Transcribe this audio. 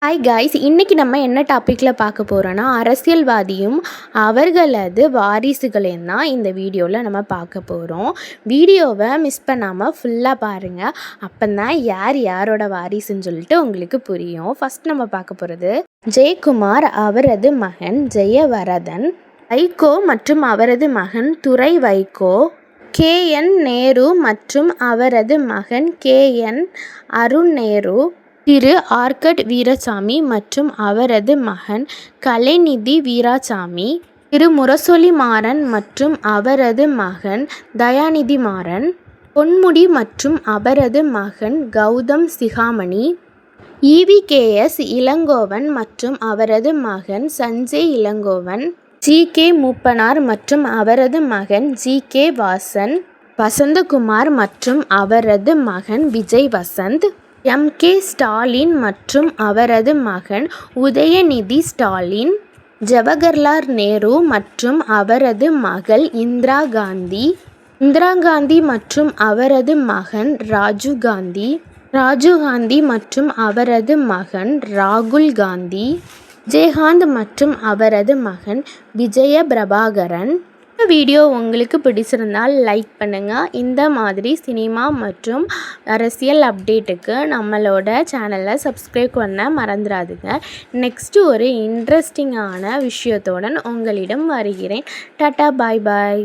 Hi guys, இன்றைக்கி நம்ம என்ன டாப்பிக்கில் பார்க்க போகிறோன்னா அரசியல்வாதியும் அவர்களது வாரிசுகளையும் தான் இந்த வீடியோவில் நம்ம பார்க்க போகிறோம். வீடியோவை மிஸ் பண்ணாமல் ஃபுல்லாக பாருங்கள். அப்போ தான் யார் யாரோட வாரிசுன்னு சொல்லிட்டு உங்களுக்கு புரியும். ஃபஸ்ட் நம்ம பார்க்க போகிறது ஜெயக்குமார், அவரது மகன் ஜெயவரதன், வைகோ மற்றும் அவரது மகன் துரை வைகோ, KN நேரு மற்றும் அவரது மகன் KN அருண் நேரு, திரு ஆர்கட் வீராசாமி மற்றும் அவரது மகன் கலைநிதி வீராசாமி, திரு முரசொலி மாறன் மற்றும் அவரது மகன் தயாநிதி மாறன், பொன்முடி மற்றும் அவரது மகன் கௌதம் சிகாமணி, EVKS இளங்கோவன் மற்றும் அவரது மகன் சஞ்சய் இளங்கோவன், GK மூப்பனார் மற்றும் அவரது மகன் GK வாசன், வசந்தகுமார் மற்றும் அவரது மகன் விஜய் வசந்த், MK ஸ்டாலின் மற்றும் அவரது மகன் உதயநிதி ஸ்டாலின், ஜவஹர்லால் நேரு மற்றும் அவரது மகள் இந்திரா காந்தி மற்றும் அவரது மகன் ராஜீவ் காந்தி மற்றும் அவரது மகன் ராகுல் காந்தி, விஜயகாந்த் மற்றும் அவரது மகன் விஜய பிரபாகரன். இந்த வீடியோ உங்களுக்கு பிடிச்சிருந்தால் லைக் பண்ணுங்கள். இந்த மாதிரி சினிமா மற்றும் அரசியல் அப்டேட்டுக்கு நம்மளோட சேனலை சப்ஸ்கிரைப் பண்ண மறந்துடாதுங்க. நெக்ஸ்ட்டு ஒரு இன்ட்ரெஸ்டிங்கான விஷயத்துடன் உங்களிடம் வருகிறேன். டாட்டா, பாய் பாய்.